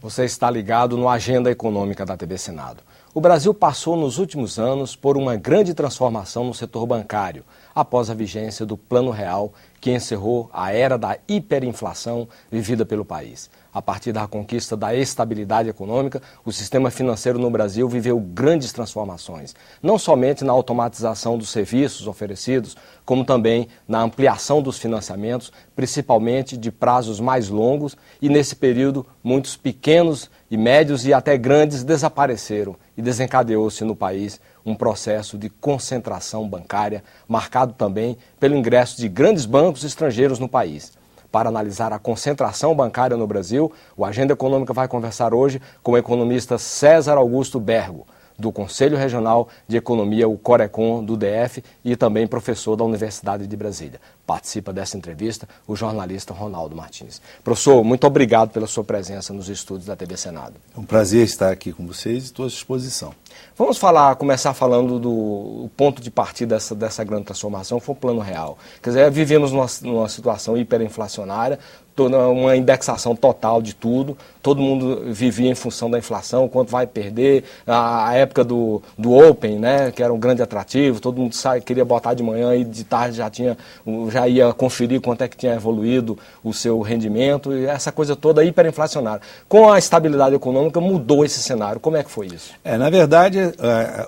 Você está ligado no Agenda Econômica da TV Senado. O Brasil passou nos últimos anos por uma grande transformação no setor bancário, após a vigência do Plano Real, que encerrou a era da hiperinflação vivida pelo país. A partir da conquista da estabilidade econômica, o sistema financeiro no Brasil viveu grandes transformações, não somente na automatização dos serviços oferecidos, como também na ampliação dos financiamentos, principalmente de prazos mais longos, e nesse período muitos pequenos e médios e até grandes desapareceram e desencadeou-se no país um processo de concentração bancária, marcado também pelo ingresso de grandes bancos estrangeiros no país. Para analisar a concentração bancária no Brasil, o Agenda Econômica vai conversar hoje com o economista César Augusto Bergo, do Conselho Regional de Economia, o Corecon, do DF, e também professor da Universidade de Brasília. Participa dessa entrevista o jornalista Ronaldo Martins. Professor, muito obrigado pela sua presença nos estúdios da TV Senado. É um prazer estar aqui com vocês e estou à disposição. Vamos começar falando do ponto de partida dessa grande transformação, que foi o Plano Real. Quer dizer, vivemos numa situação hiperinflacionária, uma indexação total de tudo, todo mundo vivia em função da inflação, quanto vai perder, a época do Open, né, que era um grande atrativo, todo mundo queria botar de manhã e de tarde já ia conferir quanto é que tinha evoluído o seu rendimento, e essa coisa toda hiperinflacionária. Com a estabilidade econômica mudou esse cenário, como é que foi isso? Na verdade,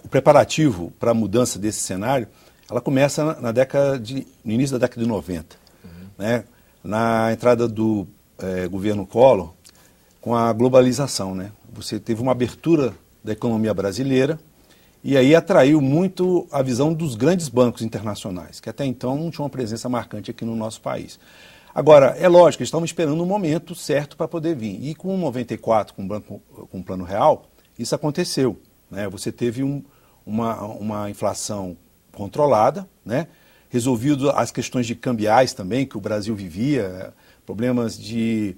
o preparativo para a mudança desse cenário, ela começa no início da década de 90, né? Na entrada do governo Collor, com a globalização, né? Você teve uma abertura da economia brasileira e aí atraiu muito a visão dos grandes bancos internacionais, que até então não tinham uma presença marcante aqui no nosso país. Agora, é lógico, eles estavam esperando um momento certo para poder vir. E com 94, com o Plano Real, isso aconteceu, né? Você teve uma inflação controlada, né? Resolvido as questões de cambiais também, que o Brasil vivia, problemas de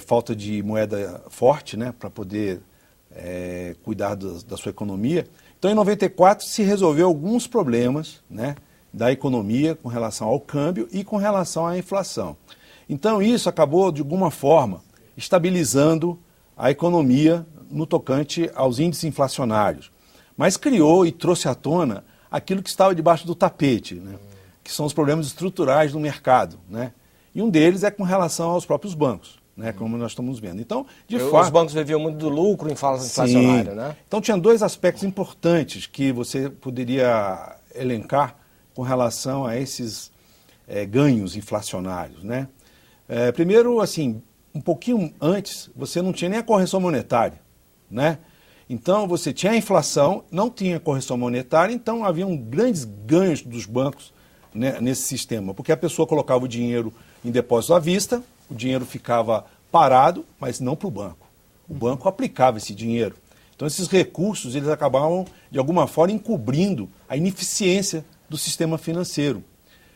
falta de moeda forte, né, para poder cuidar da sua economia. Então, em 94, se resolveu alguns problemas, né, da economia com relação ao câmbio e com relação à inflação. Então, isso acabou, de alguma forma, estabilizando a economia no tocante aos índices inflacionários. Mas criou e trouxe à tona aquilo que estava debaixo do tapete, né? Que são os problemas estruturais do mercado, né? E um deles é com relação aos próprios bancos, né? Como nós estamos vendo. Então, fato... Os bancos viviam muito do lucro inflacionário, né? Então, tinha dois aspectos importantes que você poderia elencar com relação a esses ganhos inflacionários, né? Primeiro, assim, um pouquinho antes, você não tinha nem a correção monetária, né? Então, você tinha a inflação, não tinha correção monetária, então haviam grandes ganhos dos bancos, né, nesse sistema, porque a pessoa colocava o dinheiro em depósito à vista, o dinheiro ficava parado, mas não para o banco. O banco aplicava esse dinheiro. Então, esses recursos, eles acabavam, de alguma forma, encobrindo a ineficiência do sistema financeiro,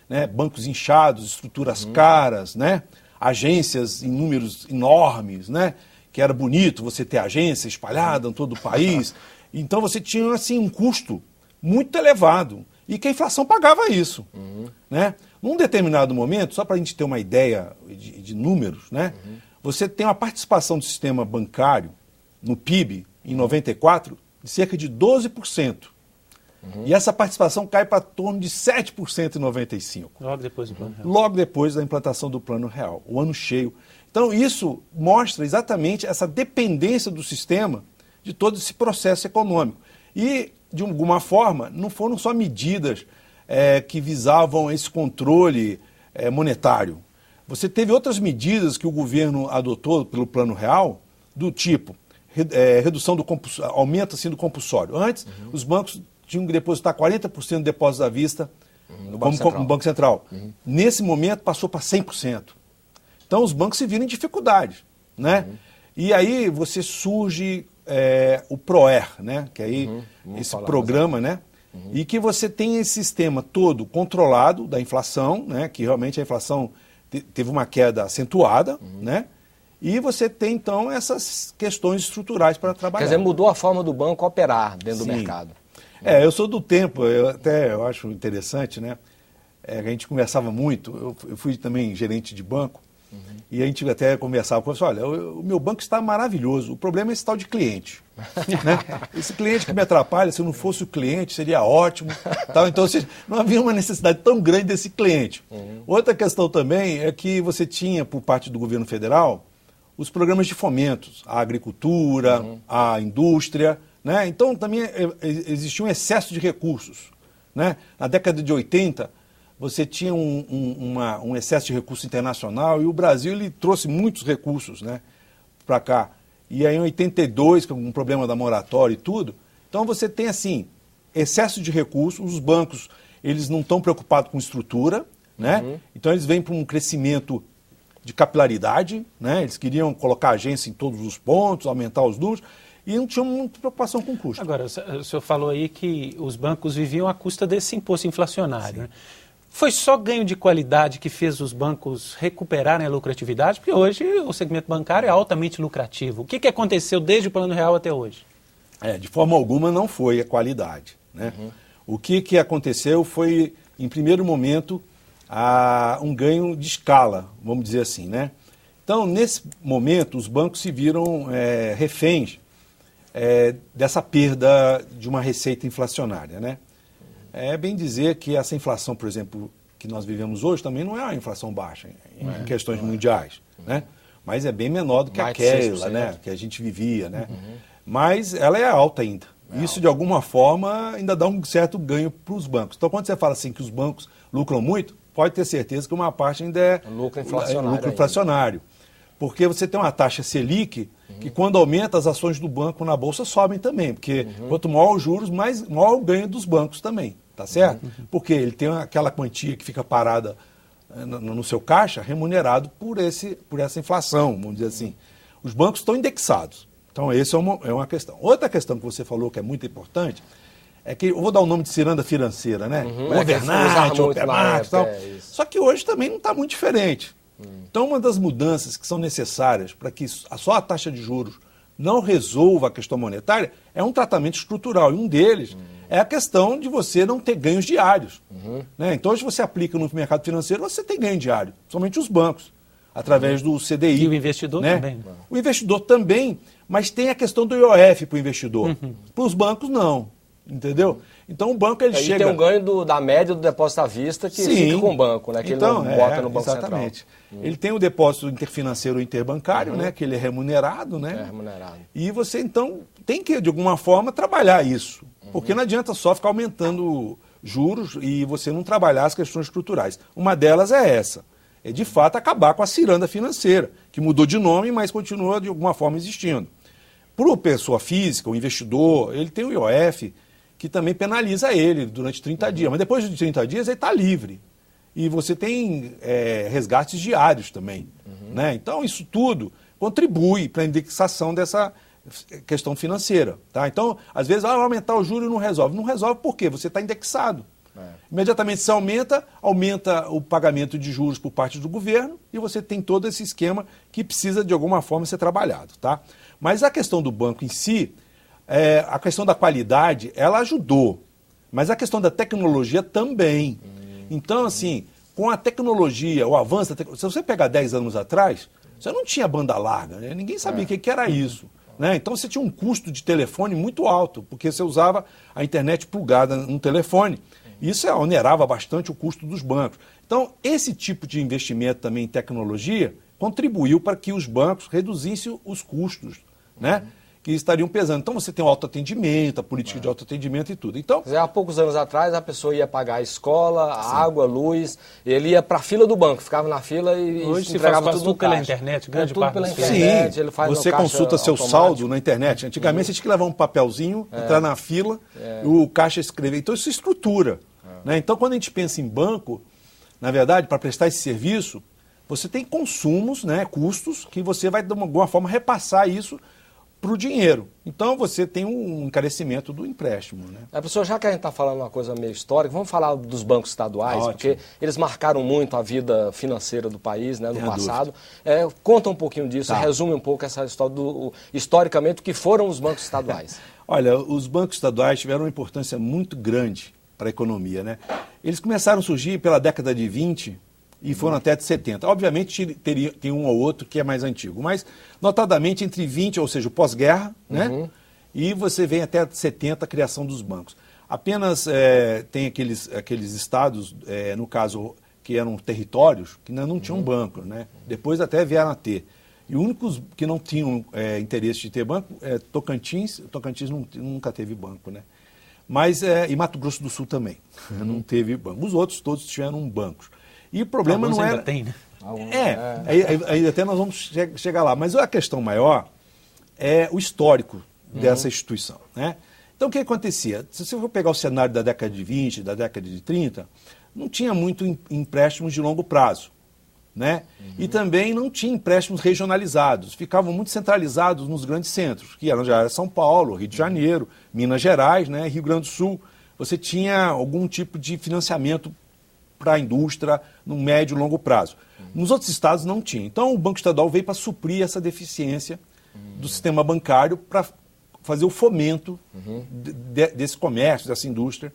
né? Bancos inchados, estruturas caras, né? Agências em números enormes, né? Que era bonito você ter agência espalhada em todo o país. Então você tinha assim, um custo muito elevado e que a inflação pagava isso. Né? Num determinado momento, só para a gente ter uma ideia de números, né? Você tem uma participação do sistema bancário no PIB em 94 de cerca de 12%. E essa participação cai para torno de 7% em 95. Logo depois do Plano Real. Logo depois da implantação do Plano Real, o ano cheio. Então, isso mostra exatamente essa dependência do sistema de todo esse processo econômico. E, de alguma forma, não foram só medidas que visavam esse controle monetário. Você teve outras medidas que o governo adotou pelo Plano Real, do tipo redução do aumento assim, do compulsório. Antes, os bancos tinham que depositar 40% do depósito à vista no Banco Central. Nesse momento, passou para 100%. Então, os bancos se viram em dificuldade, né? E aí surge o PROER, né? Que aí esse programa, né? E que você tem esse sistema todo controlado da inflação, né? Que realmente a inflação teve uma queda acentuada, né? E você tem, então, essas questões estruturais para trabalhar. Quer dizer, mudou a forma do banco operar dentro do mercado. Eu sou do tempo, eu acho interessante, né? A gente conversava muito, eu fui também gerente de banco, E a gente até conversava com você, olha, o meu banco está maravilhoso, o problema é esse tal de cliente. Né? Esse cliente que me atrapalha, se não fosse o cliente, seria ótimo. Tal. Então, não havia uma necessidade tão grande desse cliente. Outra questão também é que você tinha, por parte do governo federal, os programas de fomentos, a agricultura, a indústria. Né? Então, também existia um excesso de recursos. Né? Na década de 80, você tinha um excesso de recurso internacional e o Brasil ele trouxe muitos recursos, né, para cá. E aí em 82, com um problema da moratória e tudo, então você tem assim, excesso de recursos, os bancos eles não estão preocupados com estrutura, né? Então eles vêm para um crescimento de capilaridade, né? Eles queriam colocar agência em todos os pontos, aumentar os números, e não tinham muita preocupação com o custo. Agora, o senhor falou aí que os bancos viviam à custa desse imposto inflacionário, né? Foi só ganho de qualidade que fez os bancos recuperarem a lucratividade? Porque hoje o segmento bancário é altamente lucrativo. O que aconteceu desde o Plano Real até hoje? De forma alguma não foi a qualidade. Né? O que aconteceu foi, em primeiro momento, um ganho de escala, vamos dizer assim. Né? Então, nesse momento, os bancos se viram reféns dessa perda de uma receita inflacionária. Né? É bem dizer que essa inflação, por exemplo, que nós vivemos hoje, também não é uma inflação baixa em questões mundiais, né? Mas é bem menor do que aquela, né, que a gente vivia. Né? Mas ela é alta ainda. Isso, de alguma forma, ainda dá um certo ganho para os bancos. Então, quando você fala assim que os bancos lucram muito, pode ter certeza que uma parte ainda é lucro inflacionário. Porque você tem uma taxa Selic que, quando aumenta, as ações do banco na Bolsa sobem também. Porque quanto maior os juros, maior o ganho dos bancos também. Tá certo? Porque ele tem aquela quantia que fica parada no seu caixa, remunerado por essa inflação, vamos dizer assim. Os bancos estão indexados. Então, essa é uma questão. Outra questão que você falou que é muito importante é que, eu vou dar o nome de ciranda financeira, né? Overnight, Opermax e tal. Só que hoje também não está muito diferente. Então, uma das mudanças que são necessárias para que só a taxa de juros não resolva a questão monetária é um tratamento estrutural. E um deles é a questão de você não ter ganhos diários. Né? Então, se você aplica no mercado financeiro, você tem ganho diário, somente os bancos, através do CDI. E o investidor também. O investidor também, mas tem a questão do IOF para o investidor. Para os bancos, não. Entendeu? Então o banco ele chega... tem um ganho da média do depósito à vista que fica com o banco, né? Que então, ele não bota no Banco exatamente. Central. Ele tem o depósito interfinanceiro ou interbancário, né? Que ele é remunerado, né? É remunerado. E você, então, tem que, de alguma forma, trabalhar isso. Porque não adianta só ficar aumentando juros e você não trabalhar as questões estruturais. Uma delas é essa. É, de fato, acabar com a ciranda financeira, que mudou de nome, mas continua, de alguma forma, existindo. Para a pessoa física, o investidor, ele tem o IOF, que também penaliza ele durante 30 dias. Mas depois de 30 dias ele está livre. E você tem resgates diários também. Né? Então isso tudo contribui para a indexação dessa questão financeira. Tá? Então, às vezes, aumentar o juro não resolve. Não resolve por quê? Você está indexado. Imediatamente se aumenta o pagamento de juros por parte do governo e você tem todo esse esquema que precisa, de alguma forma, ser trabalhado. Tá? Mas a questão do banco em si... a questão da qualidade, ela ajudou, mas a questão da tecnologia também. Então, assim, com a tecnologia, o avanço da tecnologia, se você pegar 10 anos atrás, você não tinha banda larga, né? Ninguém sabia o que era isso. Né? Então, você tinha um custo de telefone muito alto, porque você usava a internet plugada no telefone. Isso onerava bastante o custo dos bancos. Então, esse tipo de investimento também em tecnologia contribuiu para que os bancos reduzissem os custos, né? Que estariam pesando. Então você tem o autoatendimento, a política de autoatendimento e tudo. Então, há poucos anos atrás a pessoa ia pagar a escola, a água, a luz, ele ia para a fila do banco, ficava na fila e hoje entregava tudo no pela caixa. internet, grande tudo parte pela das internet, sim, ele faz você no caixa consulta seu automático. saldo na internet. Antigamente você tinha que levar um papelzinho, entrar na fila, o caixa escrever. Então isso estrutura. Né? Então quando a gente pensa em banco, na verdade, para prestar esse serviço, você tem consumos, né, custos, que você vai de alguma forma repassar isso para o dinheiro. Então você tem um encarecimento do empréstimo. Né? Professor, já que a gente está falando uma coisa meio histórica, vamos falar dos bancos estaduais, porque eles marcaram muito a vida financeira do país, né, no passado. Conta um pouquinho disso, resume um pouco essa história historicamente o que foram os bancos estaduais. Olha, os bancos estaduais tiveram uma importância muito grande para a economia. Né? Eles começaram a surgir pela década de 20 e foram até de 70. Obviamente tem um ou outro que é mais antigo, mas notadamente entre 20, ou seja, o pós-guerra, né? E você vem até 70 a criação dos bancos. Apenas tem aqueles estados, no caso, que eram territórios, que ainda não tinham banco, né? Depois até vieram a ter. E únicos que não tinham interesse de ter banco é Tocantins. Tocantins nunca teve banco, né? Mas, e Mato Grosso do Sul também, não teve banco. Os outros todos tiveram bancos. E o problema não era... ainda tem, né? Aí até nós vamos chegar lá. Mas a questão maior é o histórico dessa instituição, né? Então, o que acontecia? Se você for pegar o cenário da década de 20, da década de 30, não tinha muito empréstimos de longo prazo, né? E também não tinha empréstimos regionalizados, ficavam muito centralizados nos grandes centros, que já era São Paulo, Rio de Janeiro, Minas Gerais, né? Rio Grande do Sul. Você tinha algum tipo de financiamento para a indústria no médio e longo prazo. Nos outros estados não tinha. Então, o Banco Estadual veio para suprir essa deficiência do sistema bancário para fazer o fomento desse comércio, dessa indústria.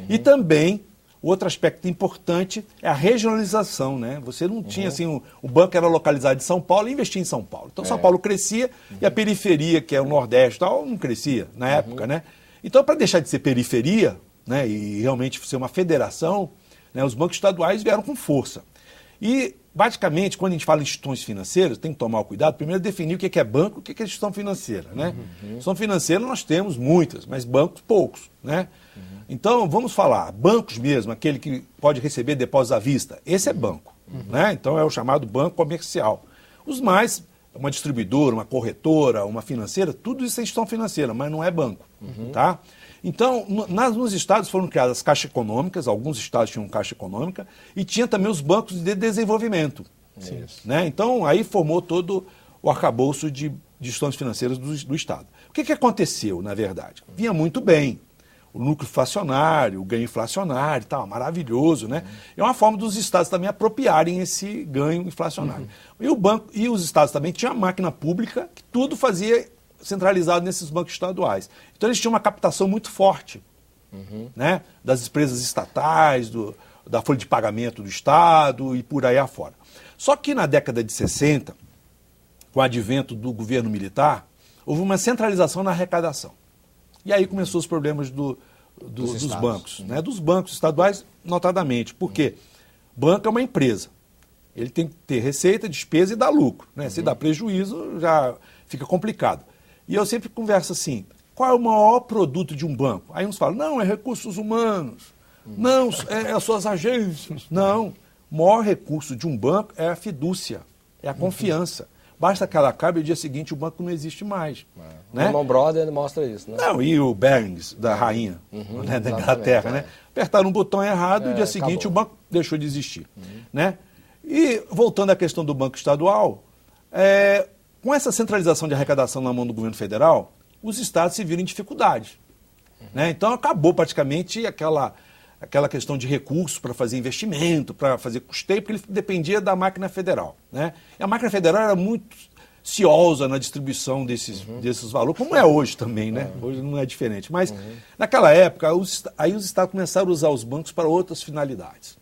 E também, outro aspecto importante é a regionalização, né? Você não tinha assim, o banco era localizado em São Paulo e investia em São Paulo. Então, São Paulo crescia e a periferia, que é o Nordeste e tal, não crescia na época, né? Então, para deixar de ser periferia, né, e realmente ser uma federação, né, os bancos estaduais vieram com força. E, basicamente, quando a gente fala em instituições financeiras, tem que tomar cuidado, primeiro definir o que é banco e o que é instituição financeira, né? Instituição financeira nós temos muitas, mas bancos poucos, né? Então, vamos falar, bancos mesmo, aquele que pode receber depósitos à vista, esse é banco, né? Então, é o chamado banco comercial. Os mais, uma distribuidora, uma corretora, uma financeira, tudo isso é instituição financeira, mas não é banco, tá? Então, nos estados foram criadas caixas econômicas, alguns estados tinham caixa econômica, e tinha também os bancos de desenvolvimento. Né? Então, aí formou todo o arcabouço de instituições financeiras do Estado. O que aconteceu, na verdade? Vinha muito bem. O lucro inflacionário, o ganho inflacionário, tal, maravilhoso, né? É uma forma dos estados também apropriarem esse ganho inflacionário. E os estados também tinham a máquina pública, que tudo fazia centralizado nesses bancos estaduais. Então eles tinham uma captação muito forte, né, das empresas estatais, da folha de pagamento do Estado e por aí afora. Só que na década de 60, com o advento do governo militar, houve uma centralização na arrecadação. E aí começou os problemas dos bancos, né, dos bancos estaduais, notadamente. Por quê? Banco é uma empresa. Ele tem que ter receita, despesa e dar lucro, né? Se dá prejuízo, já fica complicado. E eu sempre converso assim, qual é o maior produto de um banco? Aí uns falam, não, é recursos humanos, não, é as suas agências. Não, o maior recurso de um banco é a fidúcia, é a confiança. Basta que ela acabe e no dia seguinte o banco não existe mais. O Lehman Brothers mostra isso, né? Não, e o Barings, da rainha, né, da Inglaterra, né? Apertaram um botão errado e no dia seguinte acabou. O banco deixou de existir. Né? E voltando à questão do Banco Estadual, com essa centralização de arrecadação na mão do governo federal, os estados se viram em dificuldades. Né? Então acabou praticamente aquela questão de recursos para fazer investimento, para fazer custeio, porque ele dependia da máquina federal. Né? E a máquina federal era muito ciosa na distribuição desses valores, como é hoje também, né? Hoje não é diferente. Mas naquela época, aí os estados começaram a usar os bancos para outras finalidades.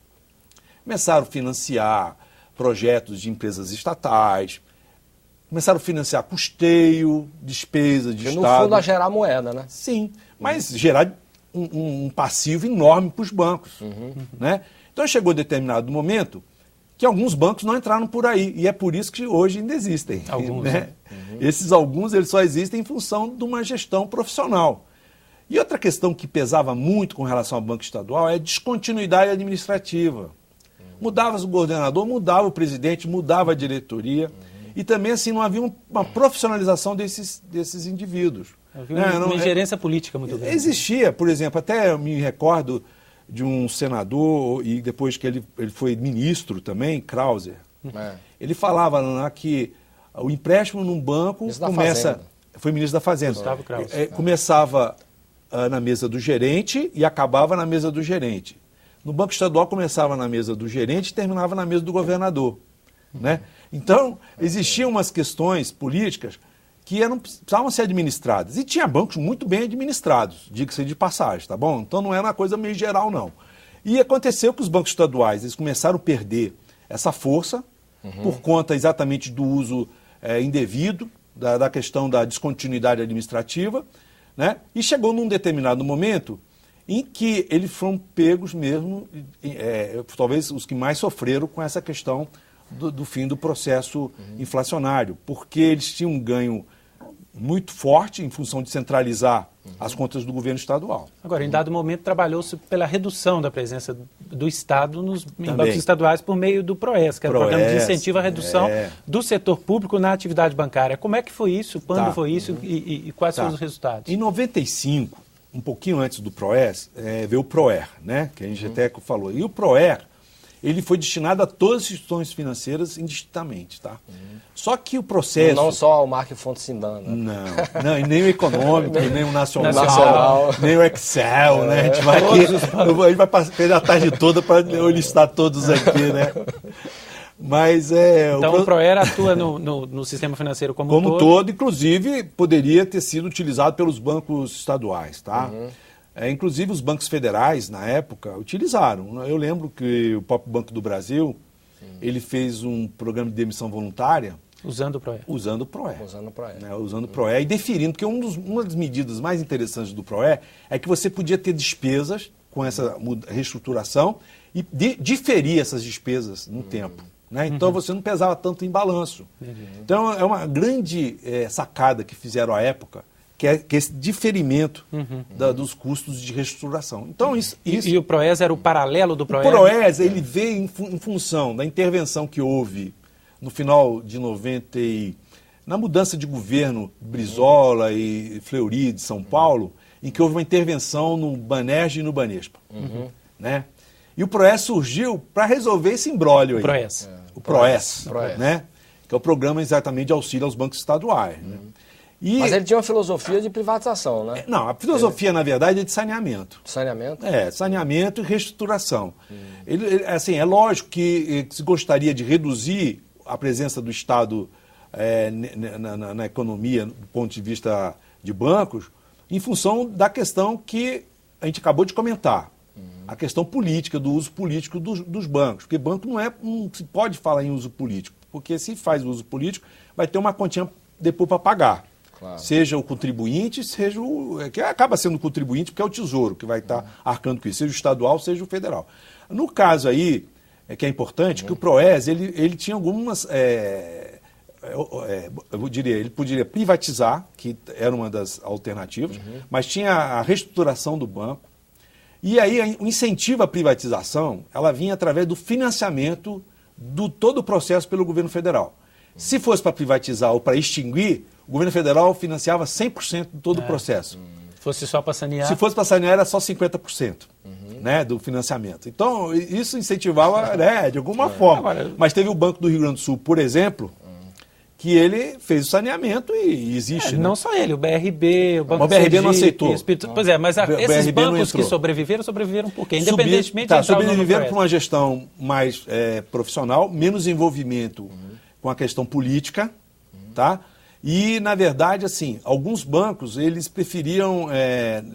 Começaram a financiar projetos de empresas estatais, começaram a financiar custeio, despesa de Estado. No fundo, a gerar moeda, né? Sim, mas gerar um passivo enorme para os bancos. Né? Então chegou determinado momento que alguns bancos não entraram por aí, e é por isso que hoje ainda existem. Alguns, né? Esses alguns eles só existem em função de uma gestão profissional. E outra questão que pesava muito com relação ao Banco Estadual é a descontinuidade administrativa. Mudava o coordenador, mudava o presidente, mudava a diretoria. E também assim não havia uma profissionalização desses indivíduos. Havia uma ingerência política muito grande. Existia, por exemplo, até eu me recordo de um senador, e depois que ele foi ministro também, Krauser. Ele falava lá que o empréstimo num banco começa... Foi ministro da Fazenda. Gustavo Krauser. Começava na mesa do gerente e acabava na mesa do gerente. No Banco Estadual começava na mesa do gerente e terminava na mesa do governador. Né? Então, existiam umas questões políticas que precisavam ser administradas. E tinha bancos muito bem administrados, diga-se de passagem, tá bom? Então não era uma coisa meio geral, não. E aconteceu que os bancos estaduais eles começaram a perder essa força, por conta exatamente do uso indevido, da questão da descontinuidade administrativa, né? E chegou num determinado momento em que eles foram pegos mesmo, talvez os que mais sofreram com essa questão do fim do processo inflacionário, porque eles tinham um ganho muito forte em função de centralizar as contas do governo estadual. Agora, em dado momento, trabalhou-se pela redução da presença do Estado em bancos estaduais por meio do PROES, que era o Programa de Incentivo à Redução do Setor Público na Atividade Bancária. Como é que foi isso? Quando foi isso? E quais foram os resultados? Em 95, um pouquinho antes do PROES, veio o PROER, né, que a gente até falou. E o PROER, ele foi destinado a todas as instituições financeiras indistintamente, tá? Só que o processo... Não só ao Marco Fontes Sindan, né? Não, e nem o econômico, nem o nacional, nem o Excel, né? A gente vai perder a tarde toda para eu listar todos aqui, né? Mas então o PROER atua no sistema financeiro como todo, inclusive poderia ter sido utilizado pelos bancos estaduais, tá? Inclusive os bancos federais, na época, utilizaram. Eu lembro que o próprio Banco do Brasil, ele fez um programa de demissão voluntária. Usando o PROER. Usando o PROER. Usando o PROER e deferindo, porque uma das medidas mais interessantes do PROER é que você podia ter despesas com essa reestruturação e diferir essas despesas no tempo. Né? Então você não pesava tanto em balanço. Então é uma grande sacada que fizeram à época, que é esse diferimento dos custos de reestruturação. Então, E o PROES era o paralelo do PROER? O PROES, ele veio em função da intervenção que houve no final de 90, na mudança de governo Brizola e Fleury de São Paulo, em que houve uma intervenção no Banerj e no Banespa. Né? E o PROES surgiu para resolver esse imbróglio aí. O PROES, né? Que é o Programa exatamente de auxílio aos bancos estaduais. Né? Mas ele tinha uma filosofia de privatização, né? Não, a filosofia, na verdade, é de saneamento. Saneamento? Saneamento e reestruturação. Assim, é lógico que se gostaria de reduzir a presença do Estado na economia, do ponto de vista de bancos, em função da questão que a gente acabou de comentar. A questão política, do uso político dos bancos. Porque banco não se pode falar em uso político. Porque se faz uso político, vai ter uma continha depois para pagar. Claro. Seja o contribuinte, seja que acaba sendo o contribuinte, porque é o Tesouro que vai estar arcando com isso, seja o estadual, seja o federal. No caso aí, que é importante, que o PROES, ele tinha algumas... eu diria, ele poderia privatizar, que era uma das alternativas, mas tinha a reestruturação do banco. E aí o incentivo à privatização, ela vinha através do financiamento do todo o processo pelo governo federal. Se fosse para privatizar ou para extinguir, o governo federal financiava 100% de todo o processo. Fosse só para sanear? Se fosse para sanear, era só 50%, né, do financiamento. Então, isso incentivava, né, de alguma forma. Agora, mas teve o Banco do Rio Grande do Sul, por exemplo, que ele fez o saneamento e existe. Não só ele, o BRB, o Banco do BRB não aceitou. Pois é, mas esses bancos que sobreviveram por quê? Independentemente de sobreviveram por uma gestão mais profissional, menos envolvimento com a questão política, tá? E, na verdade, assim, alguns bancos, eles preferiam,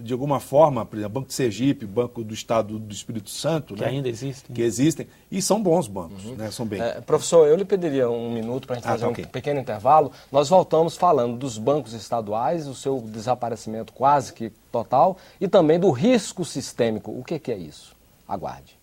de alguma forma, por exemplo, Banco de Sergipe, Banco do Estado do Espírito Santo, que ainda existem. Que existem, e são bons bancos, né? São bem. Professor, eu lhe pediria um minuto para a gente fazer um pequeno intervalo. Nós voltamos falando dos bancos estaduais, o seu desaparecimento quase que total, e também do risco sistêmico. O que é isso? Aguarde.